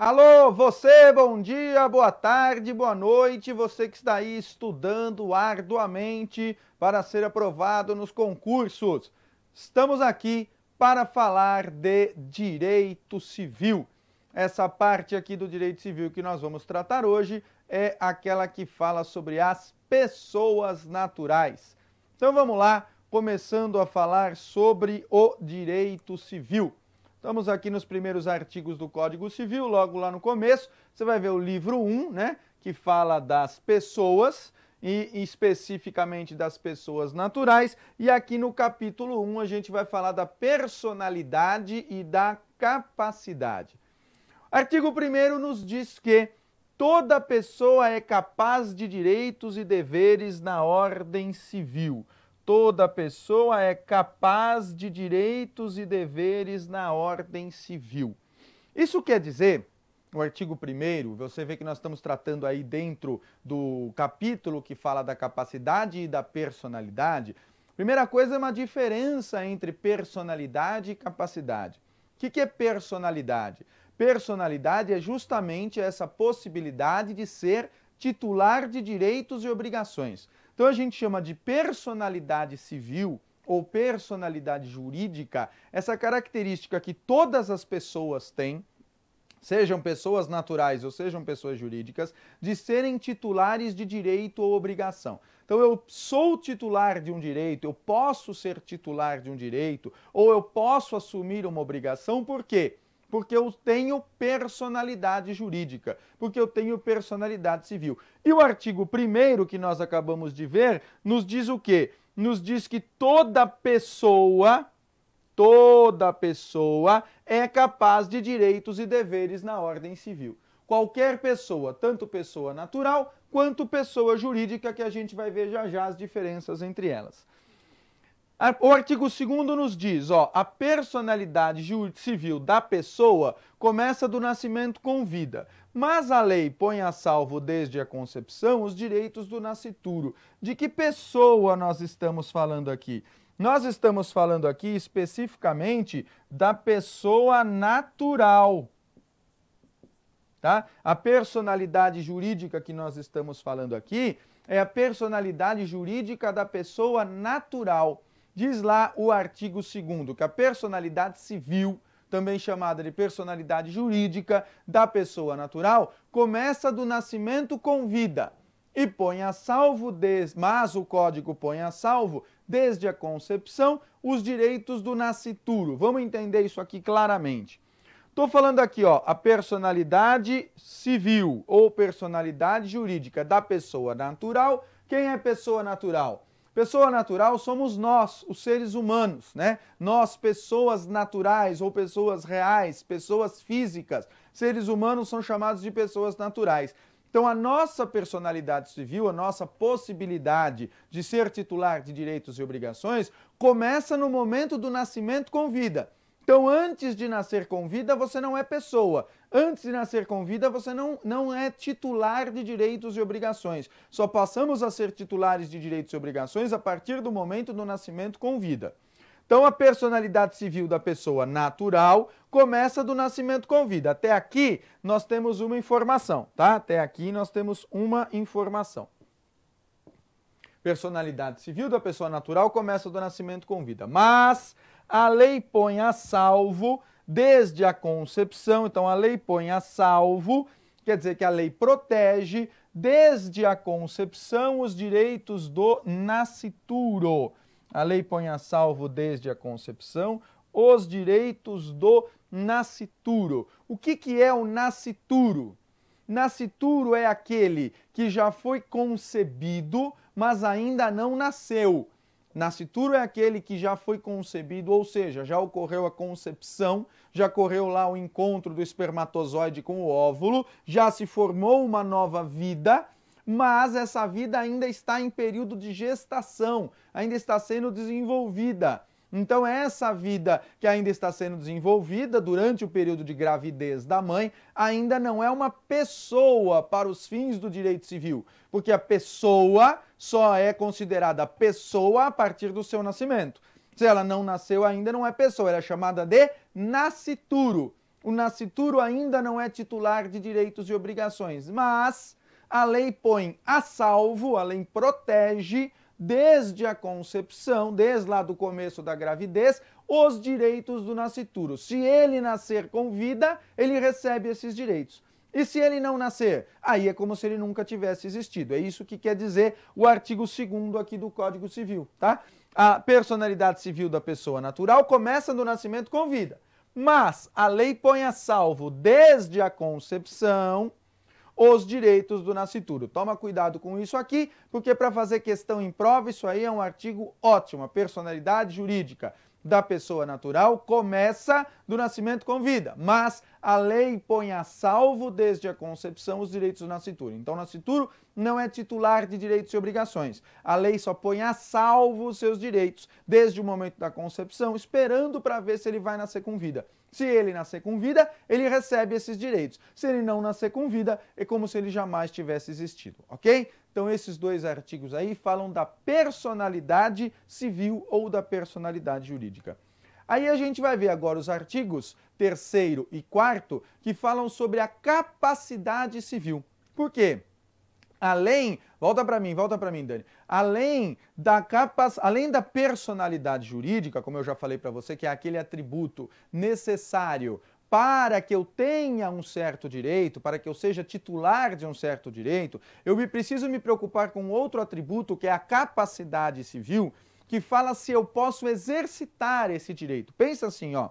Alô, você, bom dia, boa tarde, boa noite, você que está aí estudando arduamente para ser aprovado nos concursos. Estamos aqui para falar de direito civil. Essa parte aqui do direito civil que nós vamos tratar hoje é aquela que fala sobre as pessoas naturais. Então vamos lá, começando a falar sobre o direito civil. Estamos aqui nos primeiros artigos do Código Civil, logo lá no começo, você vai ver o livro 1, né, que fala das pessoas, e especificamente das pessoas naturais, e aqui no capítulo 1 a gente vai falar da personalidade e da capacidade. Artigo 1º nos diz que toda pessoa é capaz de direitos e deveres na ordem civil. Toda pessoa é capaz de direitos e deveres na ordem civil. Isso quer dizer, no artigo 1º, você vê que nós estamos tratando aí dentro do capítulo que fala da capacidade e da personalidade. Primeira coisa é uma diferença entre personalidade e capacidade. O que é personalidade? Personalidade é justamente essa possibilidade de ser titular de direitos e obrigações. Então a gente chama de personalidade civil ou personalidade jurídica essa característica que todas as pessoas têm, sejam pessoas naturais ou sejam pessoas jurídicas, de serem titulares de direito ou obrigação. Então eu sou titular de um direito, eu posso ser titular de um direito ou eu posso assumir uma obrigação, por quê? Porque eu tenho personalidade jurídica, porque eu tenho personalidade civil. E o artigo 1º que nós acabamos de ver, nos diz o quê? Nos diz que toda pessoa é capaz de direitos e deveres na ordem civil. Qualquer pessoa, tanto pessoa natural quanto pessoa jurídica, que a gente vai ver já já as diferenças entre elas. O artigo 2º nos diz, a personalidade civil da pessoa começa do nascimento com vida, mas a lei põe a salvo desde a concepção os direitos do nascituro. De que pessoa nós estamos falando aqui? Nós estamos falando aqui especificamente da pessoa natural. Tá? A personalidade jurídica que nós estamos falando aqui é a personalidade jurídica da pessoa natural. Diz lá o artigo 2º que a personalidade civil, também chamada de personalidade jurídica da pessoa natural, começa do nascimento com vida e põe a salvo, mas o Código põe a salvo, desde a concepção, os direitos do nascituro. Vamos entender isso aqui claramente. Estou falando aqui, a personalidade civil ou personalidade jurídica da pessoa natural. Quem é pessoa natural? Pessoa natural somos nós, os seres humanos, né? Nós, pessoas naturais ou pessoas reais, pessoas físicas. Seres humanos são chamados de pessoas naturais. Então, a nossa personalidade civil, a nossa possibilidade de ser titular de direitos e obrigações, começa no momento do nascimento com vida. Então, antes de nascer com vida, você não é pessoa. Antes de nascer com vida, você não é titular de direitos e obrigações. Só passamos a ser titulares de direitos e obrigações a partir do momento do nascimento com vida. Então, a personalidade civil da pessoa natural começa do nascimento com vida. Até aqui, nós temos uma informação, tá? Até aqui, nós temos uma informação. Personalidade civil da pessoa natural começa do nascimento com vida. Mas a lei põe a salvo desde a concepção. Então, a lei põe a salvo, quer dizer que a lei protege desde a concepção os direitos do nascituro. A lei põe a salvo desde a concepção os direitos do nascituro. O que é o nascituro? Nascituro é aquele que já foi concebido, mas ainda não nasceu. Nascituro é aquele que já foi concebido, ou seja, já ocorreu a concepção, já ocorreu lá o encontro do espermatozoide com o óvulo, já se formou uma nova vida, mas essa vida ainda está em período de gestação, ainda está sendo desenvolvida. Então, essa vida que ainda está sendo desenvolvida durante o período de gravidez da mãe ainda não é uma pessoa para os fins do direito civil, porque a pessoa só é considerada pessoa a partir do seu nascimento. Se ela não nasceu ainda, não é pessoa, ela é chamada de nascituro. o nascituro ainda não é titular de direitos e obrigações, mas a lei põe a salvo, a lei protege desde a concepção, desde lá do começo da gravidez, os direitos do nascituro. Se ele nascer com vida, ele recebe esses direitos. E se ele não nascer? Aí é como se ele nunca tivesse existido. É isso que quer dizer o artigo 2º aqui do Código Civil, tá? A personalidade civil da pessoa natural começa no nascimento com vida. Mas a lei põe a salvo desde a concepção os direitos do nascituro. Toma cuidado com isso aqui, porque para fazer questão em prova, isso aí é um artigo ótimo. A personalidade jurídica da pessoa natural começa do nascimento com vida, mas a lei põe a salvo desde a concepção os direitos do nascituro. Então o nascituro não é titular de direitos e obrigações. A lei só põe a salvo os seus direitos desde o momento da concepção, esperando para ver se ele vai nascer com vida. Se ele nascer com vida, ele recebe esses direitos. Se ele não nascer com vida, é como se ele jamais tivesse existido, ok? Então esses dois artigos aí falam da personalidade civil ou da personalidade jurídica. Aí a gente vai ver agora os artigos 3º e 4º que falam sobre a capacidade civil. Por quê? Além, volta para mim, Dani. Além da personalidade jurídica, como eu já falei para você, que é aquele atributo necessário para que eu tenha um certo direito, para que eu seja titular de um certo direito, eu preciso me preocupar com outro atributo, que é a capacidade civil, que fala se eu posso exercitar esse direito. Pensa assim, ó.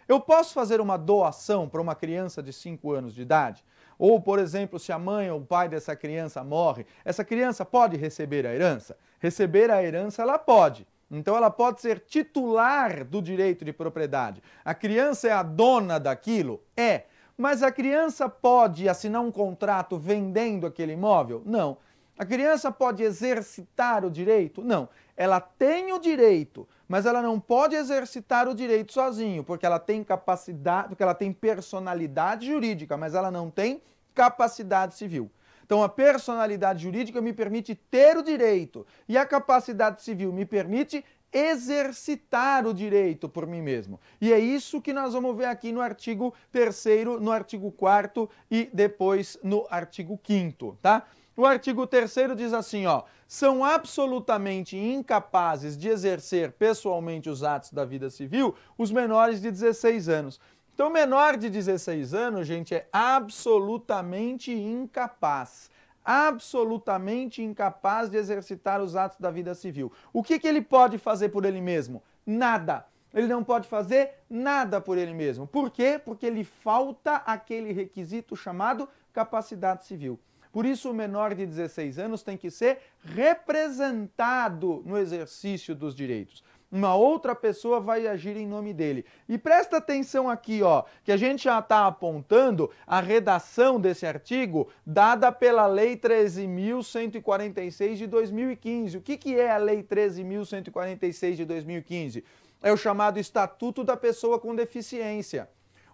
Eu posso fazer uma doação para uma criança de 5 anos de idade? Ou, por exemplo, se a mãe ou o pai dessa criança morre, essa criança pode receber a herança? Receber a herança ela pode. Então ela pode ser titular do direito de propriedade. A criança é a dona daquilo? É. Mas a criança pode assinar um contrato vendendo aquele imóvel? Não. A criança pode exercitar o direito? Não. Ela tem o direito, mas ela não pode exercitar o direito sozinho, porque ela tem capacidade, porque ela tem personalidade jurídica, mas ela não tem capacidade civil. Então a personalidade jurídica me permite ter o direito e a capacidade civil me permite exercitar o direito por mim mesmo. E é isso que nós vamos ver aqui no artigo 3º, no artigo 4º e depois no artigo 5º, tá? O artigo 3º diz assim, ó, são absolutamente incapazes de exercer pessoalmente os atos da vida civil os menores de 16 anos. Então, menor de 16 anos, gente, é absolutamente incapaz. Absolutamente incapaz de exercitar os atos da vida civil. O que ele pode fazer por ele mesmo? Nada. Ele não pode fazer nada por ele mesmo. Por quê? Porque lhe falta aquele requisito chamado capacidade civil. Por isso, o menor de 16 anos tem que ser representado no exercício dos direitos. Uma outra pessoa vai agir em nome dele. E presta atenção aqui, ó, que a gente já está apontando a redação desse artigo dada pela Lei 13.146 de 2015. O que é a Lei 13.146 de 2015? É o chamado Estatuto da Pessoa com Deficiência.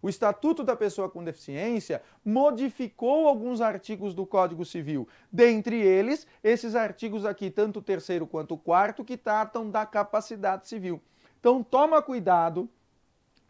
O Estatuto da Pessoa com Deficiência modificou alguns artigos do Código Civil. Dentre eles, esses artigos aqui, tanto o 3º quanto o 4º, que tratam da capacidade civil. Então, toma cuidado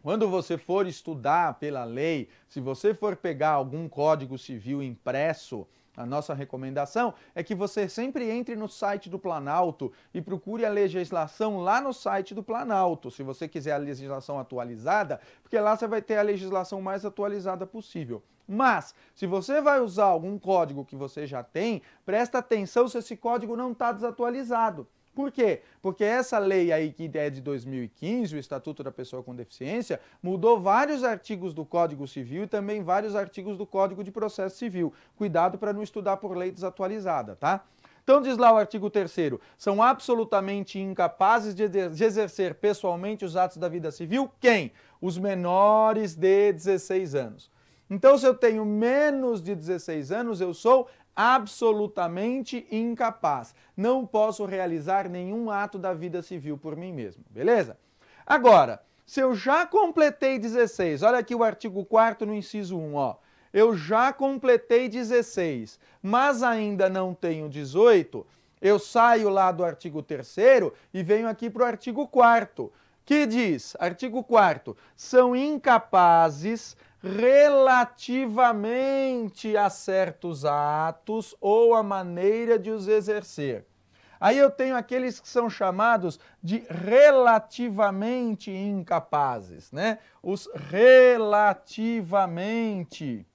quando você for estudar pela lei, se você for pegar algum Código Civil impresso, a nossa recomendação é que você sempre entre no site do Planalto e procure a legislação lá no site do Planalto, se você quiser a legislação atualizada, porque lá você vai ter a legislação mais atualizada possível. Mas, se você vai usar algum código que você já tem, presta atenção se esse código não está desatualizado. Por quê? Porque essa lei aí que é de 2015, o Estatuto da Pessoa com Deficiência, mudou vários artigos do Código Civil e também vários artigos do Código de Processo Civil. Cuidado para não estudar por lei desatualizada, tá? Então diz lá o artigo 3º, são absolutamente incapazes de exercer pessoalmente os atos da vida civil, quem? Os menores de 16 anos. Então se eu tenho menos de 16 anos, eu sou absolutamente incapaz. Não posso realizar nenhum ato da vida civil por mim mesmo, beleza? Agora, se eu já completei 16, olha aqui o artigo 4º no inciso 1, ó. Eu já completei 16, mas ainda não tenho 18, eu saio lá do artigo 3º e venho aqui para o artigo 4º, que diz, artigo 4º, são incapazes relativamente a certos atos ou a maneira de os exercer. Aí eu tenho aqueles que são chamados de relativamente incapazes, né? Os relativamente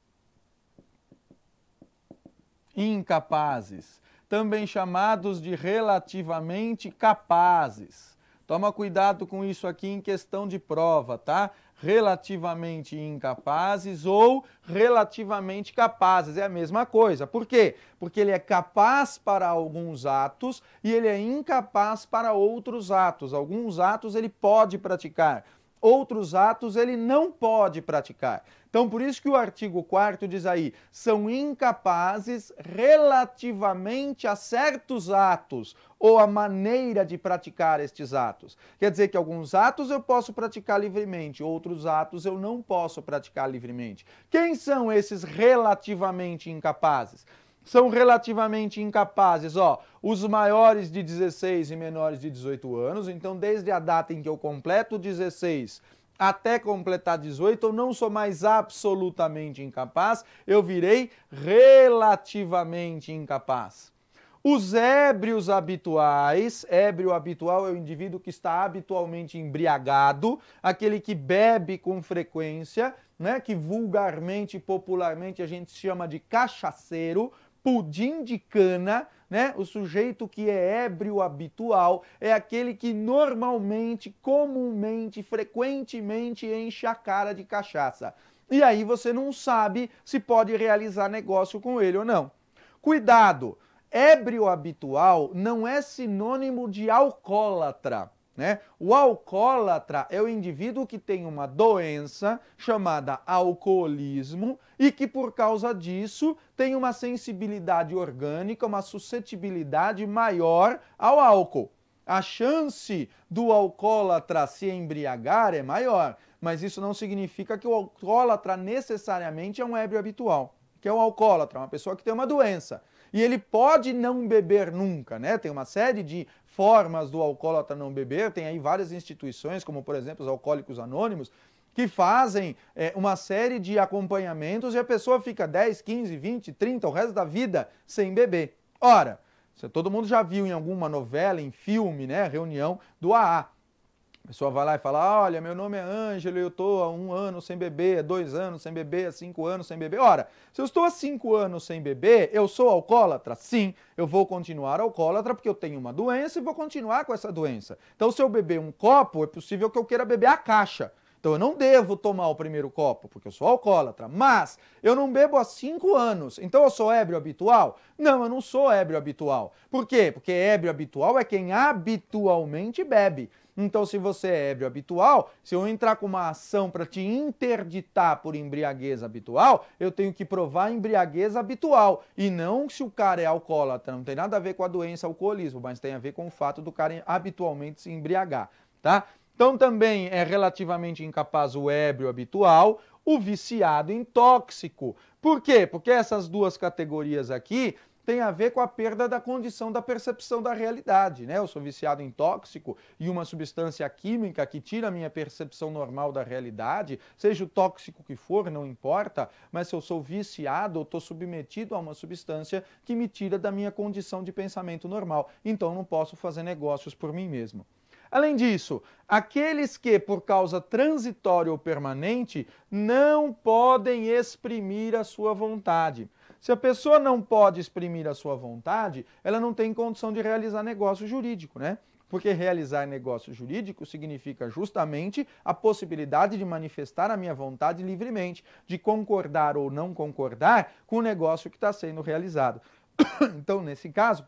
incapazes, também chamados de relativamente capazes. Toma cuidado com isso aqui em questão de prova, tá? Relativamente incapazes ou relativamente capazes, é a mesma coisa. Por quê? Porque ele é capaz para alguns atos e ele é incapaz para outros atos. Alguns atos ele pode praticar, outros atos ele não pode praticar. Então, por isso que o artigo 4º diz aí, são incapazes relativamente a certos atos ou a maneira de praticar estes atos. Quer dizer que alguns atos eu posso praticar livremente, outros atos eu não posso praticar livremente. Quem são esses relativamente incapazes? São relativamente incapazes, os maiores de 16 e menores de 18 anos, então desde a data em que eu completo 16 até completar 18, eu não sou mais absolutamente incapaz, eu virei relativamente incapaz. Os ébrios habituais, ébrio habitual é o indivíduo que está habitualmente embriagado, aquele que bebe com frequência, né, que vulgarmente, popularmente a gente chama de cachaceiro, pudim de cana, né? O sujeito que é ébrio habitual é aquele que normalmente, comumente, frequentemente enche a cara de cachaça. E aí você não sabe se pode realizar negócio com ele ou não. Cuidado! Ébrio habitual não é sinônimo de alcoólatra. Né? O alcoólatra é o indivíduo que tem uma doença chamada alcoolismo e que por causa disso tem uma sensibilidade orgânica, uma suscetibilidade maior ao álcool. A chance do alcoólatra se embriagar é maior, mas isso não significa que o alcoólatra necessariamente é um ébrio habitual, que é um alcoólatra, uma pessoa que tem uma doença. E ele pode não beber nunca, né? Tem uma série de formas do alcoólatra não beber, tem aí várias instituições, como por exemplo os Alcoólicos Anônimos, que fazem uma série de acompanhamentos e a pessoa fica 10, 15, 20, 30, o resto da vida sem beber. Ora, todo mundo já viu em alguma novela, em filme, né? Reunião do AA. A pessoa vai lá e fala, olha, meu nome é Ângelo, eu estou há 1 ano sem beber, 2 anos sem beber, 5 anos sem beber. Ora, se eu estou há 5 anos sem beber, eu sou alcoólatra? Sim, eu vou continuar alcoólatra porque eu tenho uma doença e vou continuar com essa doença. Então, se eu beber um copo, é possível que eu queira beber a caixa. Então eu não devo tomar o primeiro copo, porque eu sou alcoólatra, mas eu não bebo há 5 anos, então eu sou ébrio habitual? Não, eu não sou ébrio habitual. Por quê? Porque ébrio habitual é quem habitualmente bebe. Então se você é ébrio habitual, se eu entrar com uma ação para te interditar por embriaguez habitual, eu tenho que provar a embriaguez habitual, e não se o cara é alcoólatra, não tem nada a ver com a doença alcoolismo, mas tem a ver com o fato do cara habitualmente se embriagar, tá? Então também é relativamente incapaz o ébrio habitual, o viciado em tóxico. Por quê? Porque essas duas categorias aqui têm a ver com a perda da condição da percepção da realidade, né? Eu sou viciado em tóxico e uma substância química que tira a minha percepção normal da realidade, seja o tóxico que for, não importa, mas se eu sou viciado, eu estou submetido a uma substância que me tira da minha condição de pensamento normal. Então eu não posso fazer negócios por mim mesmo. Além disso, aqueles que, por causa transitória ou permanente, não podem exprimir a sua vontade. Se a pessoa não pode exprimir a sua vontade, ela não tem condição de realizar negócio jurídico, né? Porque realizar negócio jurídico significa justamente a possibilidade de manifestar a minha vontade livremente, de concordar ou não concordar com o negócio que está sendo realizado. Então, nesse caso,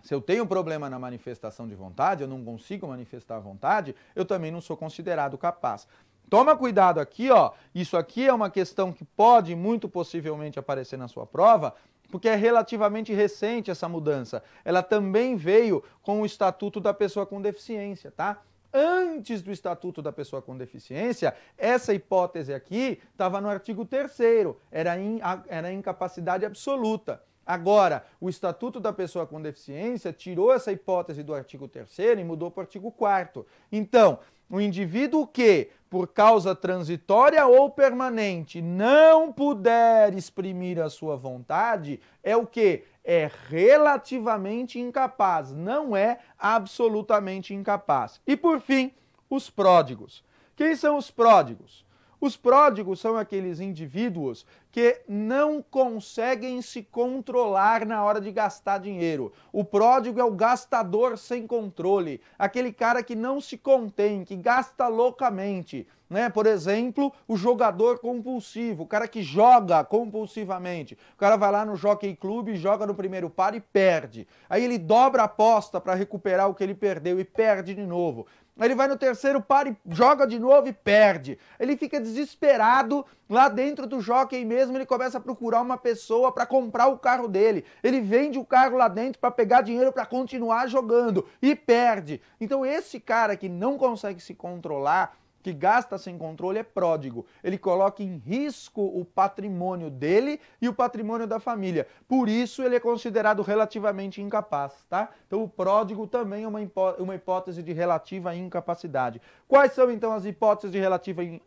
se eu tenho problema na manifestação de vontade, eu não consigo manifestar a vontade, eu também não sou considerado capaz. Toma cuidado aqui, isso aqui é uma questão que pode muito possivelmente aparecer na sua prova, porque é relativamente recente essa mudança. Ela também veio com o Estatuto da Pessoa com Deficiência, tá? Antes do Estatuto da Pessoa com Deficiência, essa hipótese aqui estava no artigo 3º, era a incapacidade absoluta. Agora, o Estatuto da Pessoa com Deficiência tirou essa hipótese do artigo 3º e mudou para o artigo 4º. Então, O indivíduo que, por causa transitória ou permanente, não puder exprimir a sua vontade, é o quê? É relativamente incapaz, não é absolutamente incapaz. E por fim, os pródigos. Quem são os pródigos? Os pródigos são aqueles indivíduos que não conseguem se controlar na hora de gastar dinheiro. O pródigo é o gastador sem controle, aquele cara que não se contém, que gasta loucamente. Né? Por exemplo, o jogador compulsivo, o cara que joga compulsivamente. O cara vai lá no Jockey Club, joga no primeiro par e perde. Aí ele dobra a aposta para recuperar o que ele perdeu e perde de novo. Aí ele vai no terceiro par e joga de novo e perde. Ele fica desesperado lá dentro do jockey mesmo, ele começa a procurar uma pessoa para comprar o carro dele. Ele vende o carro lá dentro para pegar dinheiro para continuar jogando e perde. Então esse cara que não consegue se controlar, que gasta sem controle, é pródigo. Ele coloca em risco o patrimônio dele e o patrimônio da família. Por isso ele é considerado relativamente incapaz, tá? Então o pródigo também é uma hipótese de relativa incapacidade. Quais são então as hipóteses de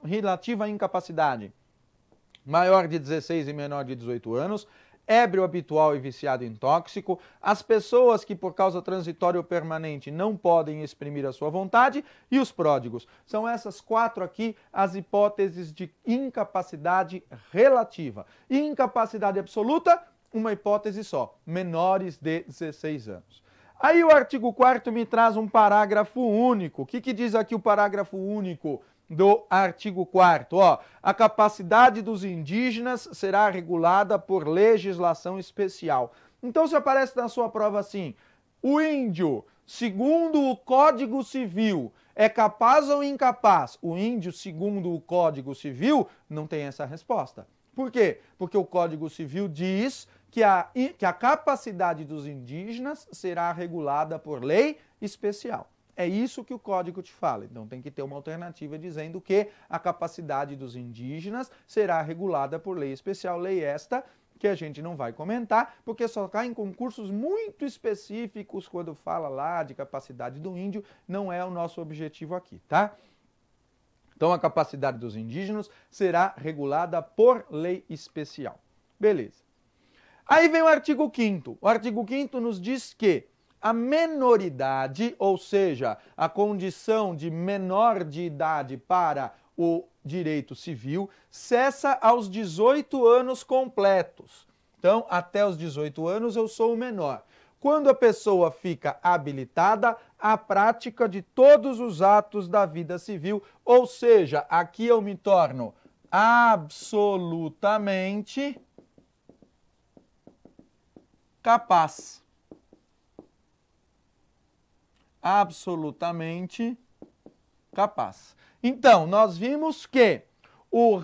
relativa incapacidade? Maior de 16 e menor de 18 anos, ébrio habitual e viciado em tóxico, as pessoas que por causa transitória ou permanente não podem exprimir a sua vontade e os pródigos. São essas 4 aqui as hipóteses de incapacidade relativa. Incapacidade absoluta, uma hipótese só, menores de 16 anos. Aí o artigo 4º me traz um parágrafo único. O que diz aqui o parágrafo único do artigo 4º? Ó, a capacidade dos indígenas será regulada por legislação especial. Então, se aparece na sua prova assim, o índio, segundo o Código Civil, é capaz ou incapaz? O índio, segundo o Código Civil, não tem essa resposta. Por quê? Porque o Código Civil diz que a capacidade dos indígenas será regulada por lei especial. É isso que o código te fala. Então tem que ter uma alternativa dizendo que a capacidade dos indígenas será regulada por lei especial, lei esta que a gente não vai comentar, porque só cai em concursos muito específicos quando fala lá de capacidade do índio, não é o nosso objetivo aqui, tá? Então a capacidade dos indígenas será regulada por lei especial. Beleza. Aí vem o artigo 5º. O artigo 5º nos diz que a menoridade, ou seja, a condição de menor de idade para o direito civil, cessa aos 18 anos completos. Então, até os 18 anos eu sou o menor. Quando a pessoa fica habilitada à prática de todos os atos da vida civil, ou seja, aqui eu me torno absolutamente capaz. Absolutamente capaz. Então, nós vimos que o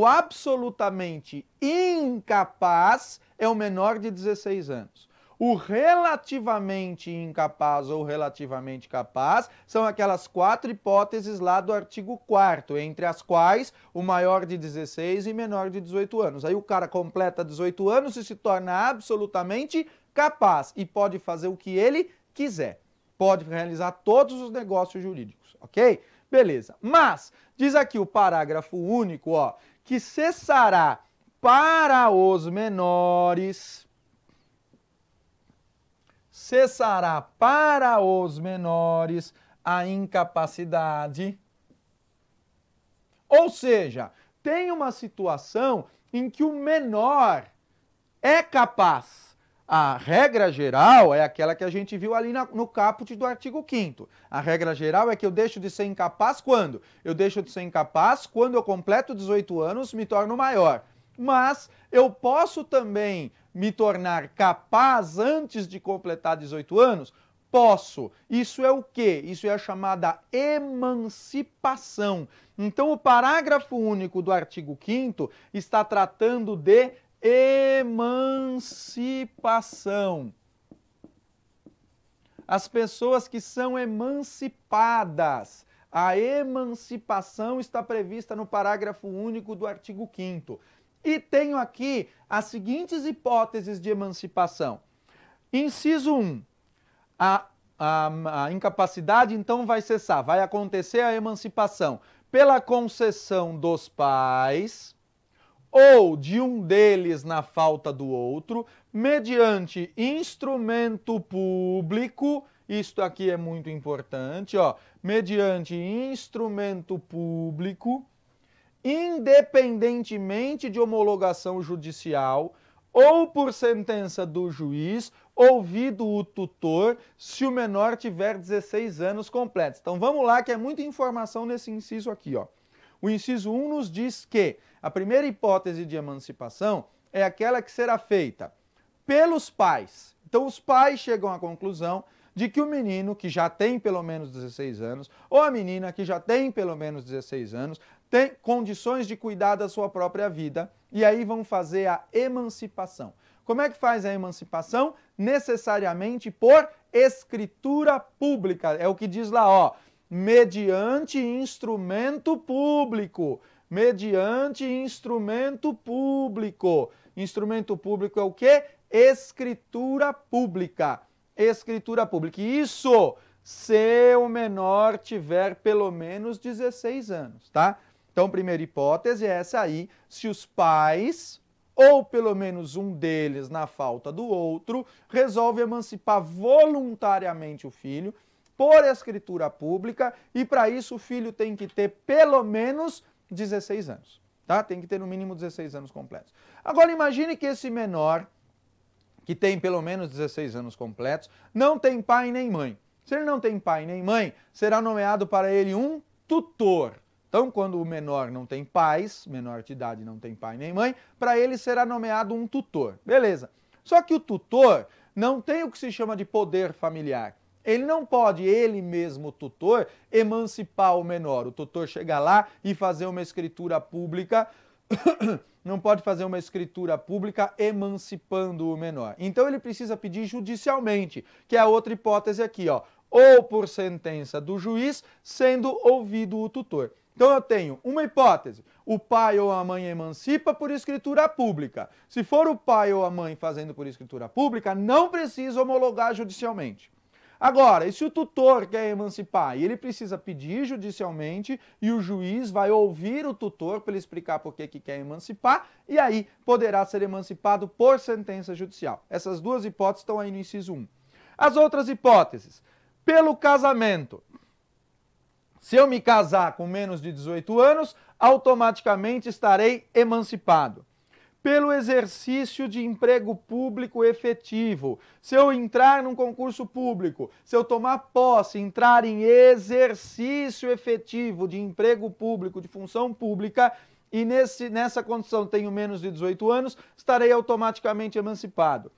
absolutamente incapaz é o menor de 16 anos. O relativamente incapaz ou relativamente capaz são aquelas 4 hipóteses lá do artigo 4º, entre as quais o maior de 16 e menor de 18 anos. Aí o cara completa 18 anos e se torna absolutamente capaz e pode fazer o que ele quiser. Pode realizar todos os negócios jurídicos, ok? Beleza. Mas, diz aqui o parágrafo único, ó, que cessará para os menores a incapacidade. Ou seja, tem uma situação em que o menor é capaz. A regra geral é aquela que a gente viu ali no caput do artigo 5º. A regra geral é que eu deixo de ser incapaz quando? Eu deixo de ser incapaz quando eu completo 18 anos, me torno maior. Mas eu posso também me tornar capaz antes de completar 18 anos? Posso. Isso é o quê? Isso é a chamada emancipação. Então, o parágrafo único do artigo 5º está tratando de emancipação. As pessoas que são emancipadas. A emancipação está prevista no parágrafo único do artigo 5º. E tenho aqui as seguintes hipóteses de emancipação. Inciso 1. a incapacidade então vai cessar, vai acontecer a emancipação pela concessão dos pais ou de um deles na falta do outro, mediante instrumento público, isto aqui é muito importante, ó, mediante instrumento público, independentemente de homologação judicial, ou por sentença do juiz, ouvido o tutor, se o menor tiver 16 anos completos. Então vamos lá, que é muita informação nesse inciso aqui, ó. O inciso 1 nos diz que a primeira hipótese de emancipação é aquela que será feita pelos pais. Então os pais chegam à conclusão de que o menino que já tem pelo menos 16 anos, ou a menina que já tem pelo menos 16 anos, tem condições de cuidar da sua própria vida, e aí vão fazer a emancipação. Como é que faz a emancipação? Necessariamente por escritura pública. É o que diz lá, ó, mediante instrumento público. Mediante instrumento público. Instrumento público é o quê? Escritura pública. Escritura pública. Isso se o menor tiver pelo menos 16 anos, tá? Então, primeira hipótese é essa aí, se os pais, ou pelo menos um deles na falta do outro, resolve emancipar voluntariamente o filho por escritura pública, e para isso o filho tem que ter pelo menos 16 anos, tá? Tem que ter no mínimo 16 anos completos. Agora imagine que esse menor, que tem pelo menos 16 anos completos, não tem pai nem mãe. Se ele não tem pai nem mãe, será nomeado para ele um tutor. Então, quando o menor não tem pais, menor de idade não tem pai nem mãe, para ele será nomeado um tutor. Beleza. Só que o tutor não tem o que se chama de poder familiar. Ele não pode, ele mesmo, o tutor, emancipar o menor. O tutor chega lá e fazer uma escritura pública, não pode fazer uma escritura pública emancipando o menor. Então ele precisa pedir judicialmente, que é a outra hipótese aqui, ó, ou por sentença do juiz, sendo ouvido o tutor. Então eu tenho uma hipótese, o pai ou a mãe emancipa por escritura pública. Se for o pai ou a mãe fazendo por escritura pública, não precisa homologar judicialmente. Agora, e se o tutor quer emancipar? E ele precisa pedir judicialmente e o juiz vai ouvir o tutor para ele explicar por que quer emancipar e aí poderá ser emancipado por sentença judicial. Essas duas hipóteses estão aí no inciso 1. As outras hipóteses, pelo casamento. Se eu me casar com menos de 18 anos, automaticamente estarei emancipado. Pelo exercício de emprego público efetivo. Se eu entrar num concurso público, se eu tomar posse, entrar em exercício efetivo de emprego público, de função pública, e nessa condição tenho menos de 18 anos, estarei automaticamente emancipado.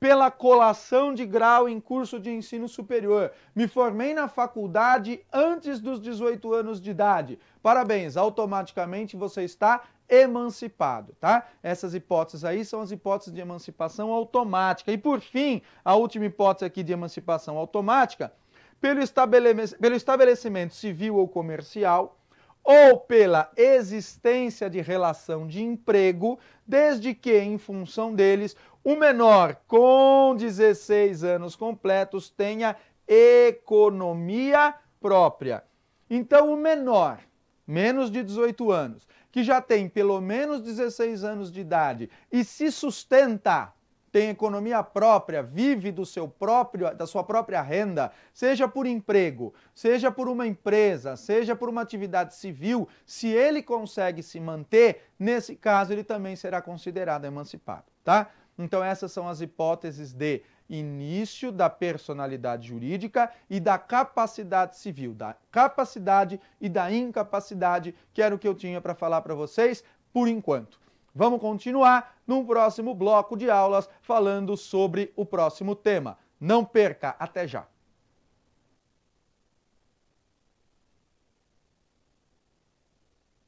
Pela colação de grau em curso de ensino superior. Me formei na faculdade antes dos 18 anos de idade. Parabéns, automaticamente você está emancipado, tá? Essas hipóteses aí são as hipóteses de emancipação automática. E por fim, a última hipótese aqui de emancipação automática, pelo estabelecimento civil ou comercial, ou pela existência de relação de emprego, desde que, em função deles, o menor com 16 anos completos tenha economia própria. Então, o menor, menos de 18 anos, que já tem pelo menos 16 anos de idade e se sustenta, tem economia própria, vive da sua própria renda, seja por emprego, seja por uma empresa, seja por uma atividade civil, se ele consegue se manter, nesse caso ele também será considerado emancipado, tá? Então essas são as hipóteses de início da personalidade jurídica e da capacidade civil, da capacidade e da incapacidade, que era o que eu tinha para falar para vocês por enquanto. Vamos continuar num próximo bloco de aulas falando sobre o próximo tema. Não perca, até já!